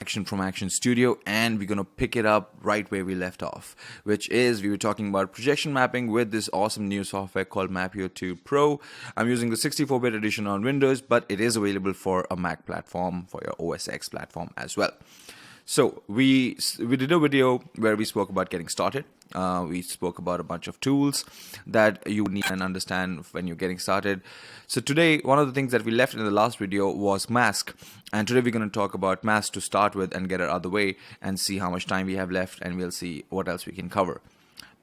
Action from Aktion Studio, and we're gonna pick it up right where we left off, which is we were talking about projection mapping with this awesome new software called Mapio 2 Pro. I'm using the 64-bit edition on Windows, but it is available for a Mac platform, for your OS X platform as well. So we did a video where we spoke about getting started. We spoke about a bunch of tools that you need and understand when you're getting started. So today, one of the things that we left in the last video was mask. And today we're going to talk about mask to start with and get it out of the way and see how much time we have left, and we'll see what else we can cover.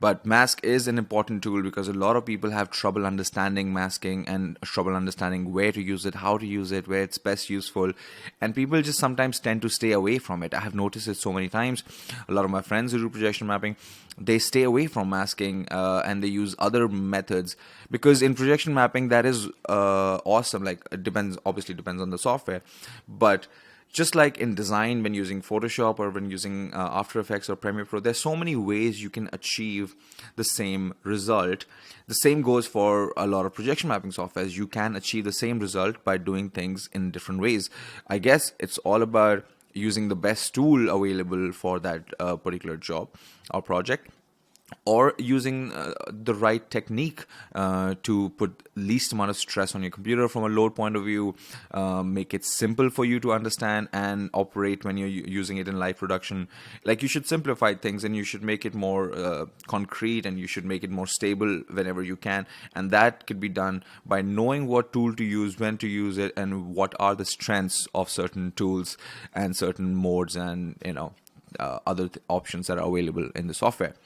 But mask is an important tool because a lot of people have trouble understanding masking and trouble understanding where to use it, how to use it, where it's best useful. And people just sometimes tend to stay away from it. I have noticed it so many times. A lot of my friends who do projection mapping, they stay away from masking and they use other methods. Because in projection mapping, that is awesome. Like, it obviously depends on the software. But just like in design, when using Photoshop or when using After Effects or Premiere Pro, there's so many ways you can achieve the same result. The same goes for a lot of projection mapping softwares. You can achieve the same result by doing things in different ways. I guess it's all about using the best tool available for that particular job or project, or using the right technique to put least amount of stress on your computer from a load point of view, make it simple for you to understand and operate when you're using it in live production. Like, you should simplify things and you should make it more concrete, and you should make it more stable whenever you can. And that could be done by knowing what tool to use, when to use it, and what are the strengths of certain tools and certain modes and other options that are available in the software.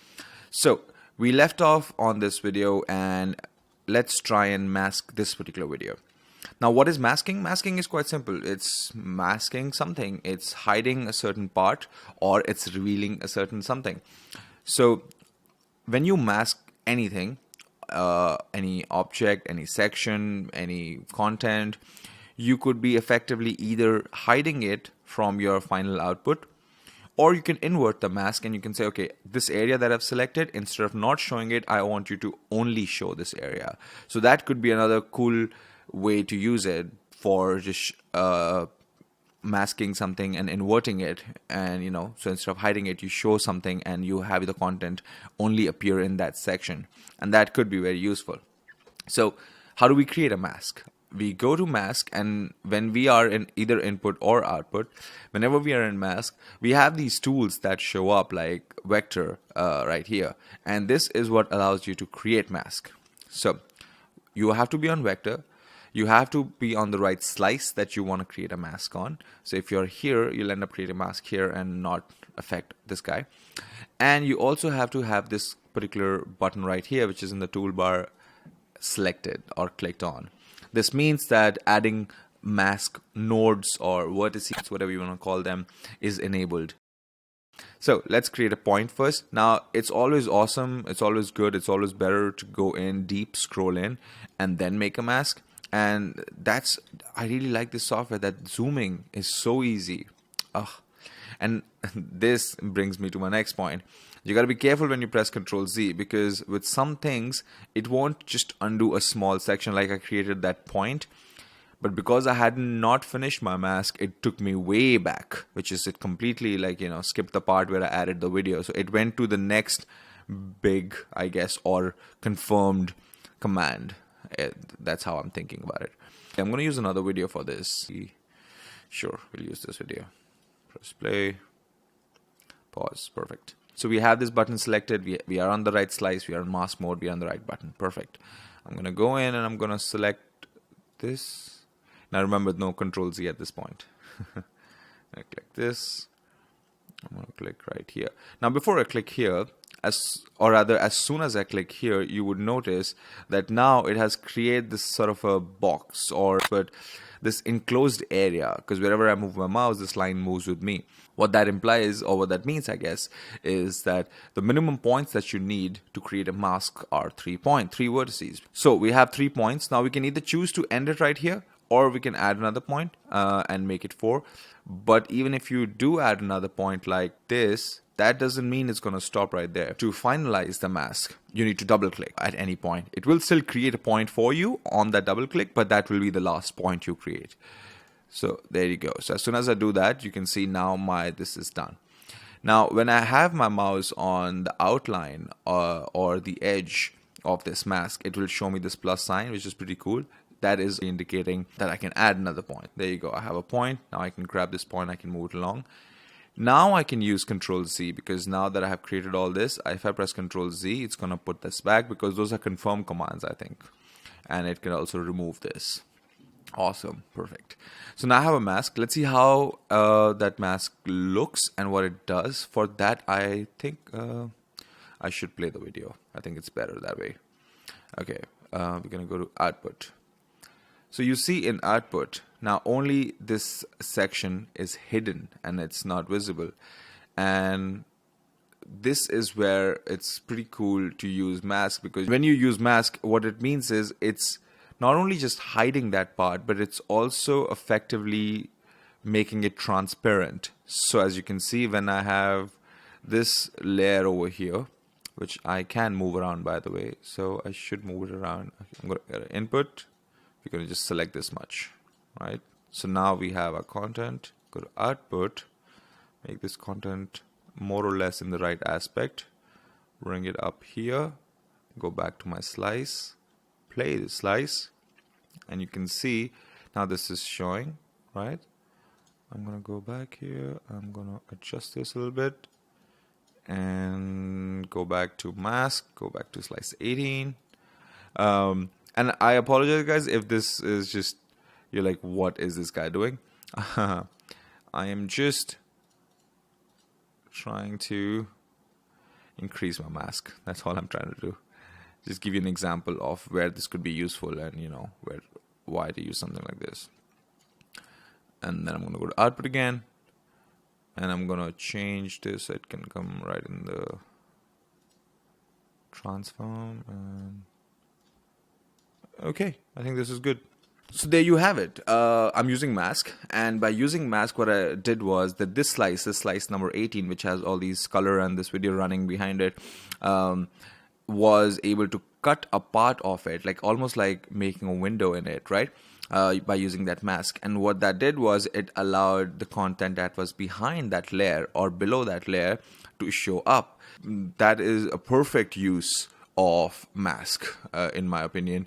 So we left off on this video, and let's try and mask this particular video. Now, what is masking? Masking is quite simple. It's masking something. It's hiding a certain part, or it's revealing a certain something. So when you mask anything, any object, any section, any content, you could be effectively either hiding it from your final output, or you can invert the mask and you can say, okay, this area that I've selected, instead of not showing it, I want you to only show this area. So that could be another cool way to use it for just masking something and inverting it. And, so instead of hiding it, you show something and you have the content only appear in that section. And that could be very useful. So how do we create a mask? We go to mask, and when we are in either input or output, whenever we are in mask, we have these tools that show up like vector right here. And this is what allows you to create mask. So you have to be on vector. You have to be on the right slice that you want to create a mask on. So if you're here, you'll end up creating a mask here and not affect this guy. And you also have to have this particular button right here, which is in the toolbar, selected or clicked on. This means that adding mask nodes or vertices, whatever you want to call them, is enabled. So let's create a point first. Now, it's always awesome, it's always good, it's always better to go in deep, scroll in, and then make a mask. And I really like this software, that zooming is so easy. And this brings me to my next point. You got to be careful when you press Ctrl Z, because with some things, it won't just undo a small section like I created that point. But because I had not finished my mask, it took me way back, which is it completely skipped the part where I added the video. So it went to the next big, I guess, or confirmed command. That's how I'm thinking about it. I'm going to use another video for this. Sure, we'll use this video. Press play. Pause. Perfect. So we have this button selected. We are on the right slice. We are in mask mode. We are on the right button. Perfect. I'm going to go in and I'm going to select this. Now remember, no Control Z at this point. I click this. I'm going to click right here. Now before I click here, as soon as I click here, you would notice that now it has created this sort of a box, but this enclosed area, because wherever I move my mouse, this line moves with me. What that implies, or what that means, I guess, is that the minimum points that you need to create a mask are 3 vertices. So we have 3 points. Now we can either choose to end it right here, or we can add another point and make it 4. But even if you do add another point like this, that doesn't mean it's going to stop right there. To finalize the mask, you need to double click at any point. It will still create a point for you on that double click, but that will be the last point you create. So there you go. So as soon as I do that, you can see now this is done. Now, when I have my mouse on the outline or the edge of this mask, it will show me this plus sign, which is pretty cool. That is indicating that I can add another point. There you go. I have a point. Now I can grab this point. I can move it along. Now I can use Control Z, because now that I have created all this, if I press Control Z, it's going to put this back, because those are confirm commands, I think. And it can also remove this. Awesome. Perfect. So now I have a mask. Let's see how that mask looks and what it does. For that, I think I should play the video. I think it's better that way. Okay. We're going to go to output. So you see in output, now only this section is hidden and it's not visible. And this is where it's pretty cool to use mask, because when you use mask, what it means is it's not only just hiding that part, but it's also effectively making it transparent. So as you can see, when I have this layer over here, which I can move around, by the way, so I should move it around. I'm going to go to input. We're going to just select this much, right? So now we have our content. Go to output, make this content more or less in the right aspect, bring it up here, go back to my slice, play the slice, and you can see now this is showing, right? I'm gonna go back here, I'm gonna adjust this a little bit and go back to mask, go back to slice 18. And I apologize, guys, if this is just, you're like, what is this guy doing? I am just trying to increase my mask. That's all I'm trying to do. Just give you an example of where this could be useful, and why to use something like this. And then I'm going to go to output again, and I'm going to change this so it can come right in the transform. And okay, I think this is good. So there you have it. I'm using mask, and by using mask, what I did was that this slice number 18, which has all these color and this video running behind it, was able to cut a part of it, like almost like making a window in it, right? By using that mask. And what that did was it allowed the content that was behind that layer or below that layer to show up. That is a perfect use of mask, in my opinion.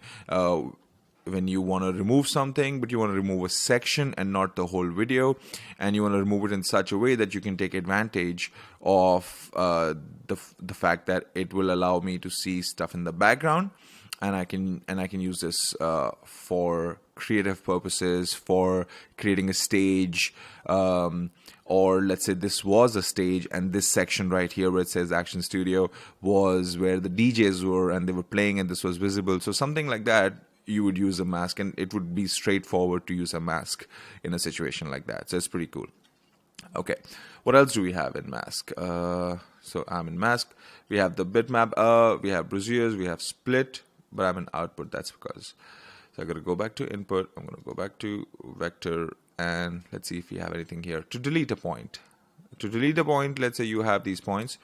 When you want to remove something, but you want to remove a section and not the whole video, and you want to remove it in such a way that you can take advantage of the fact that it will allow me to see stuff in the background, and I can use this for creative purposes, for creating a stage, or let's say this was a stage, and this section right here where it says Aktion Studio was where the DJs were and they were playing, and this was visible. So something like that, you would use a mask, and it would be straightforward to use a mask in a situation like that. So it's pretty cool. Okay, what else do we have in mask? So I'm in mask. We have the bitmap, we have browsers, we have split, but I'm in output. That's because. So I'm going to go back to input. I'm going to go back to vector, and let's see if we have anything here. To delete a point. To delete a point, let's say you have these points.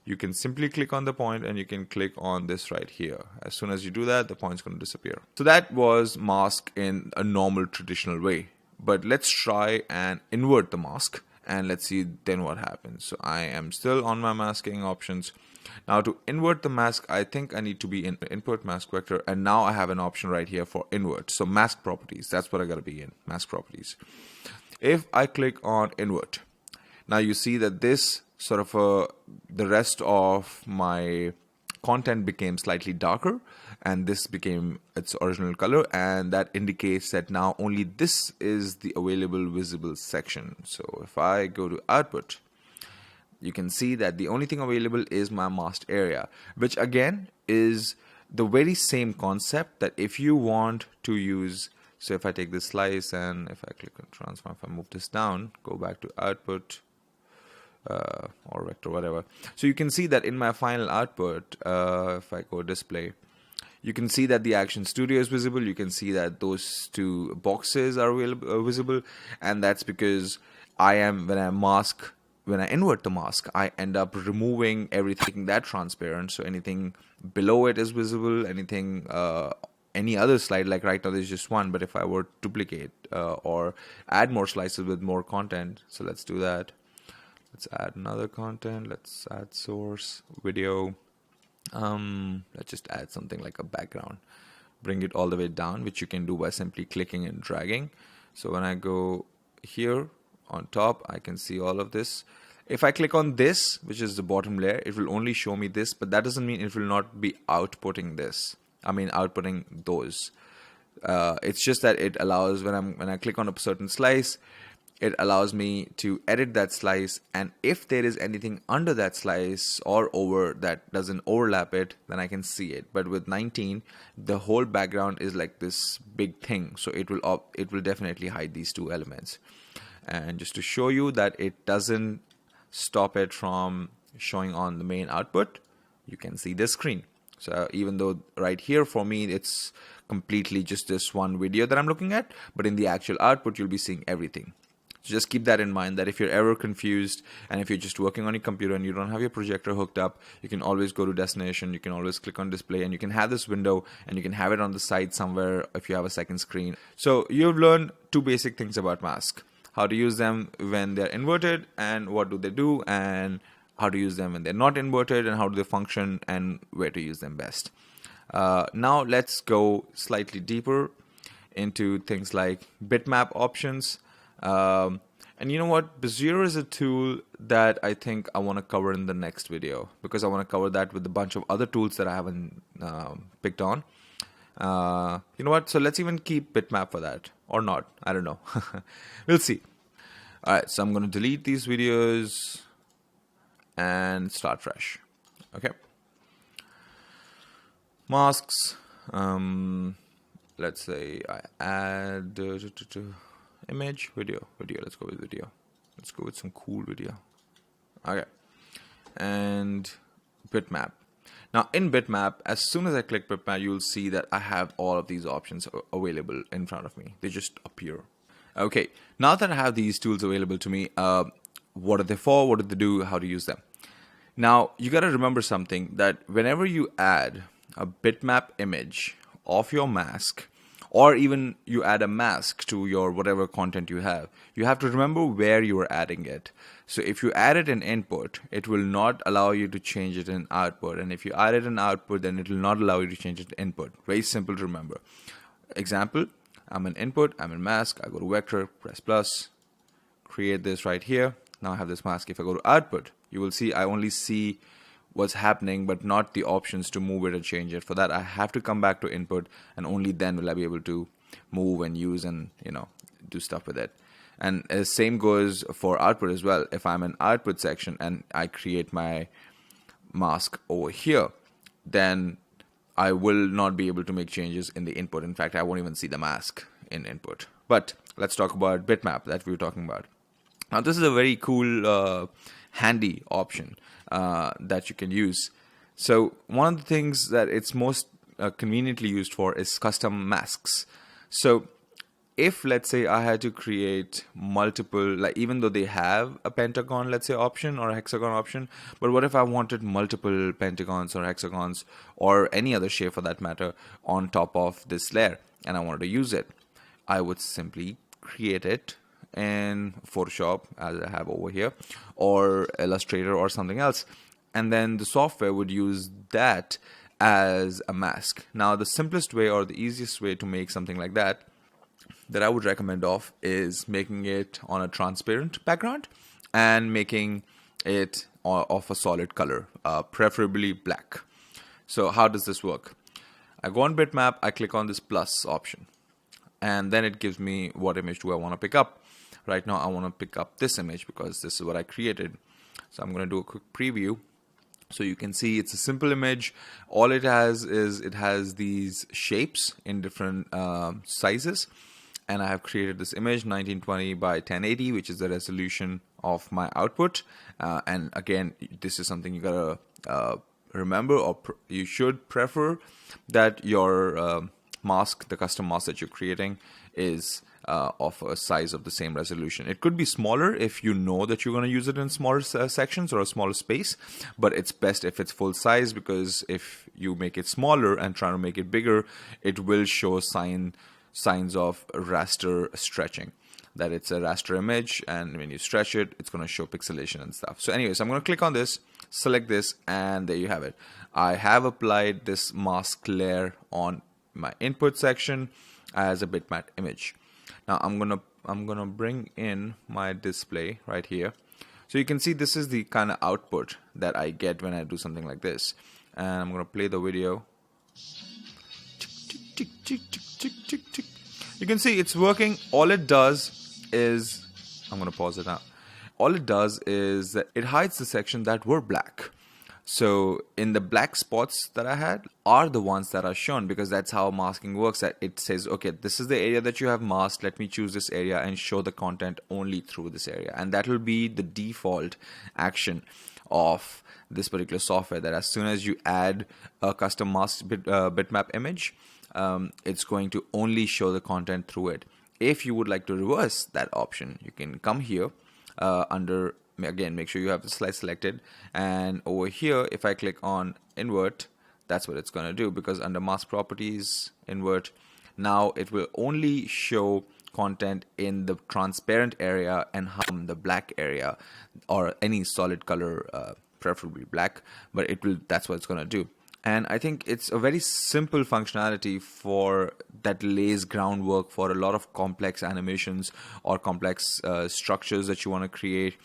You can simply click on the point, and you can click on this right here. As soon as you do that, the point's going to disappear. So that was mask in a normal traditional way. But let's try and invert the mask, and let's see then what happens. So I am still on my masking options. Now to invert the mask, I think I need to be in input mask vector, and now I have an option right here for invert. So mask properties, that's what I got to be in, mask properties. If I click on invert, now you see that this sort of the rest of my content became slightly darker, and this became its original color, and that indicates that now only this is the available visible section. So if I go to output, you can see that the only thing available is my masked area, which again is the very same concept that if you want to use, so if I take this slice and if I click on transform, if I move this down, go back to output, or vector, whatever. So you can see that in my final output, if I go display, you can see that the Aktion Studio is visible. You can see that those two boxes are visible, and that's because when I invert the mask, I end up removing everything that transparent. So anything below it is visible, anything any other slide, like right now there's just one, but if I were to duplicate or add more slices with more content, so let's do that. Let's add another content. Let's add source video. Let's just add something like a background. Bring it all the way down, which you can do by simply clicking and dragging. So when I go here on top, I can see all of this. If I click on this, which is the bottom layer, it will only show me this, but that doesn't mean it will not be outputting this. I mean, outputting those. It's just that it allows, when I click on a certain slice, it allows me to edit that slice, and if there is anything under that slice or over that doesn't overlap it, then I can see it. But with 19, the whole background is like this big thing, so it will definitely hide these two elements. And just to show you that it doesn't stop it from showing on the main output, you can see the screen. So even though right here for me it's completely just this one video that I'm looking at, but in the actual output you'll be seeing everything. So just keep that in mind, that if you're ever confused and if you're just working on your computer and you don't have your projector hooked up, you can always go to destination, you can always click on display, and you can have this window and you can have it on the side somewhere if you have a second screen. So you've learned two basic things about mask: how to use them when they're inverted and what do they do, and how to use them when they're not inverted and how do they function and where to use them best. Now let's go slightly deeper into things like bitmap options. And you know what? Bezier is a tool that I think I want to cover in the next video, because I want to cover that with a bunch of other tools that I haven't picked on. You know what? So let's even keep bitmap for that, or not. I don't know. We'll see. Alright, so I'm going to delete these videos and start fresh. Okay. Masks. Let's say I add image, video. Let's go with video. Let's go with some cool video. Okay. And bitmap. Now in bitmap, as soon as I click bitmap, you'll see that I have all of these options available in front of me. They just appear. Okay, now that I have these tools available to me, what are they for? What do they do? How to use them? Now, you got to remember something, that whenever you add a bitmap image of your mask, or even you add a mask to your whatever content you have to remember where you are adding it. So if you add it in input, it will not allow you to change it in output. And if you add it in output, then it will not allow you to change it in input. Very simple to remember. Example, I'm in input, I'm in mask, I go to vector, press plus, create this right here. Now I have this mask. If I go to output, you will see I only see what's happening, but not the options to move it or change it. For that, I have to come back to input, and only then will I be able to move and use and, you know, do stuff with it. And the same goes for output as well. If I'm in output section and I create my mask over here, then I will not be able to make changes in the input. In fact, I won't even see the mask in input. But let's talk about bitmap that we were talking about. Now, this is a very cool, handy option that you can use. So one of the things that it's most conveniently used for is custom masks. So if, let's say, I had to create multiple, like even though they have a pentagon, let's say, option or a hexagon option, but what if I wanted multiple pentagons or hexagons or any other shape for that matter on top of this layer, and I wanted to use it? I would simply create it in Photoshop, as I have over here, or Illustrator or something else, and then the software would use that as a mask. Now, the simplest way or the easiest way to make something like that I would recommend is making it on a transparent background and making it of a solid color, preferably black. So how does this work? I go on bitmap, I click on this plus option, and then it gives me what image do I want to pick up. Right now I want to pick up this image because this is what I created. So I'm going to do a quick preview. So you can see it's a simple image. All it has is it has these shapes in different sizes. And I have created this image 1920 by 1080, which is the resolution of my output. And again, this is something you gotta remember, or you should prefer that your mask, the custom mask that you're creating, is of a size of the same resolution. It could be smaller if you know that you're going to use it in smaller sections or a smaller space, but it's best if it's full size, because if you make it smaller and try to make it bigger, it will show signs of raster stretching, that it's a raster image, and when you stretch it, it's going to show pixelation and stuff. So anyways, I'm going to click on this, select this, and there you have it. I have applied this mask layer on my input section as a bitmap image. Now I'm gonna bring in my display right here, so you can see this is the kind of output that I get when I do something like this. And I'm gonna play the video. You can see it's working. All it does is, I'm gonna pause it now. All it does is that it hides the section that were black. So in the black spots that I had are the ones that are shown, because that's how masking works. That it says, okay, this is the area that you have masked. Let me choose this area and show the content only through this area. And that will be the default action of this particular software, that as soon as you add a custom masked bitmap image, it's going to only show the content through it. If you would like to reverse that option, you can come here under, again, make sure you have the slide selected, and over here if I click on invert, that's what it's going to do, because under mask properties, invert, now it will only show content in the transparent area and the black area, or any solid color, preferably black, but it will, that's what it's going to do. And I think it's a very simple functionality for that lays groundwork for a lot of complex animations or complex structures that you want to create.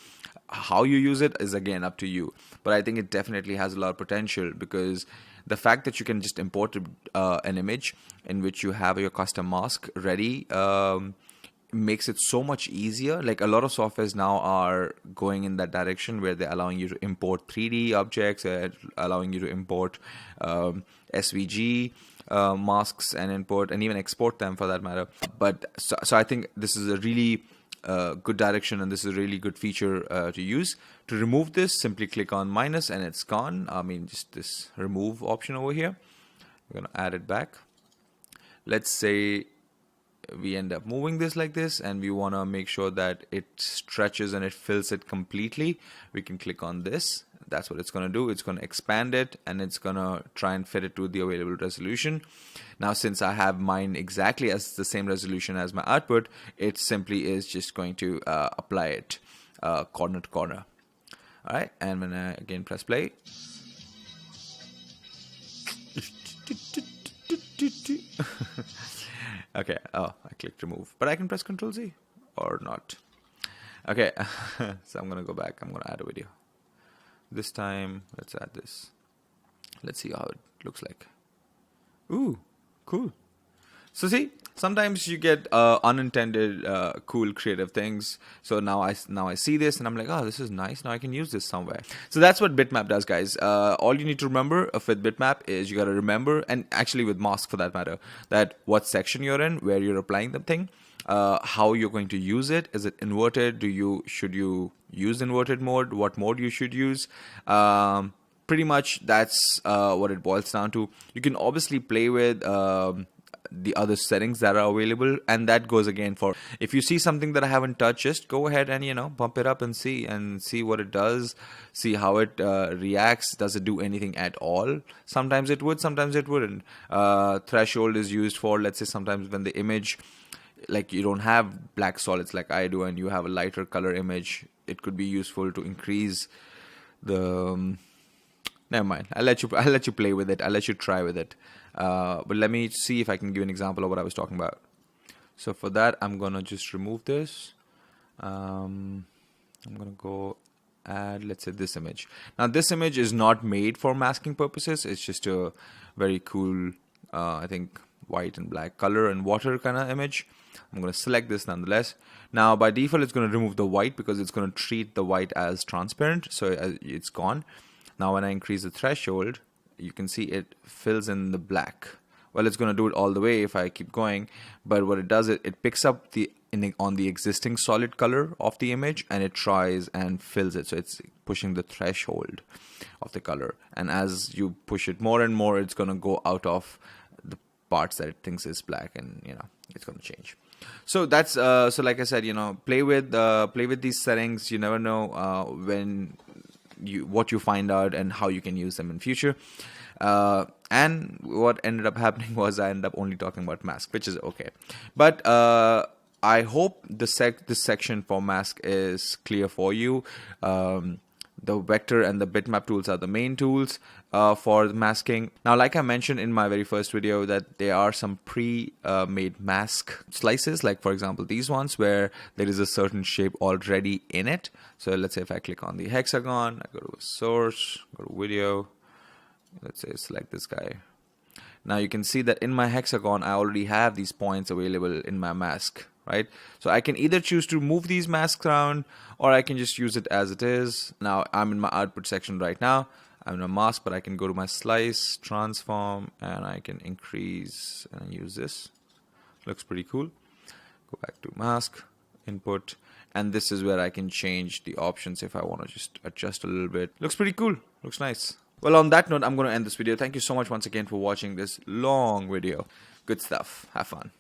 How you use it is again up to you, but I think it definitely has a lot of potential, because the fact that you can just import an image in which you have your custom mask ready makes it so much easier. Like a lot of softwares now are going in that direction, where they're allowing you to import 3D objects, allowing you to import SVG masks and import and even export them for that matter. But so I think this is a really good direction, and this is a really good feature to use. To remove this, simply click on minus and it's gone. I mean, just this remove option over here. We're gonna add it back. Let's say we end up moving this like this, and we want to make sure that it stretches and it fills it completely. We can click on this. That's what it's going to do. It's going to expand it, and it's going to try and fit it to the available resolution. Now, since I have mine exactly as the same resolution as my output, it simply is just going to apply it corner to corner. All right, and when I again press play, okay, oh, I clicked remove, but I can press Ctrl Z or not. Okay, so I'm gonna go back. I'm gonna add a video. This time, let's add this. Let's see how it looks like. Ooh, cool. So see, sometimes you get unintended cool creative things. So now I see this and I'm like, oh, this is nice. Now I can use this somewhere. So that's what bitmap does, guys. All you need to remember with bitmap is you got to remember, and actually with mask for that matter, that what section you're in, where you're applying the thing, how you're going to use it. Is it inverted? Should you use inverted mode? What mode you should use? Pretty much that's what it boils down to. You can obviously play with the other settings that are available, and that goes again for, if you see something that I haven't touched, just go ahead and bump it up and see what it does, see how it reacts. Does it do anything at all? Sometimes it would, sometimes it wouldn't. Threshold is used for, let's say, sometimes when the image, like you don't have black solids like I do, and you have a lighter color image, it could be useful to increase the never mind, I'll let you play with it, I'll let you try with it. But let me see if I can give an example of what I was talking about. So for that, I'm gonna just remove this. I'm gonna go add, let's say, this image. Now this image is not made for masking purposes. It's just a very cool, I think, white and black color and water kind of image. I'm gonna select this nonetheless. Now by default, it's gonna remove the white because it's gonna treat the white as transparent, so it's gone. Now when I increase the threshold, you can see it fills in the black. Well, it's going to do it all the way if I keep going, but what it does, it picks up on the existing solid color of the image, and it tries and fills it. So it's pushing the threshold of the color, and as you push it more and more, it's going to go out of the parts that it thinks is black, and it's going to change. So that's so like I said, play with these settings. You never know when what you find out and how you can use them in future. And what ended up happening was I ended up only talking about mask, which is okay. But I hope this section for mask is clear for you. The vector and the bitmap tools are the main tools for the masking. Now, like I mentioned in my very first video, that there are some pre-made mask slices, like for example these ones, where there is a certain shape already in it. So let's say if I click on the hexagon, I go to a source, go to video, let's say select this guy. Now you can see that in my hexagon I already have these points available in my mask, right? So I can either choose to move these masks around, or I can just use it as it is. Now I'm in my output section right now. I'm in a mask, but I can go to my slice, transform, and I can increase and use this. Looks pretty cool. Go back to mask, input, and this is where I can change the options if I want to just adjust a little bit. Looks pretty cool. Looks nice. Well, on that note, I'm going to end this video. Thank you so much once again for watching this long video. Good stuff. Have fun.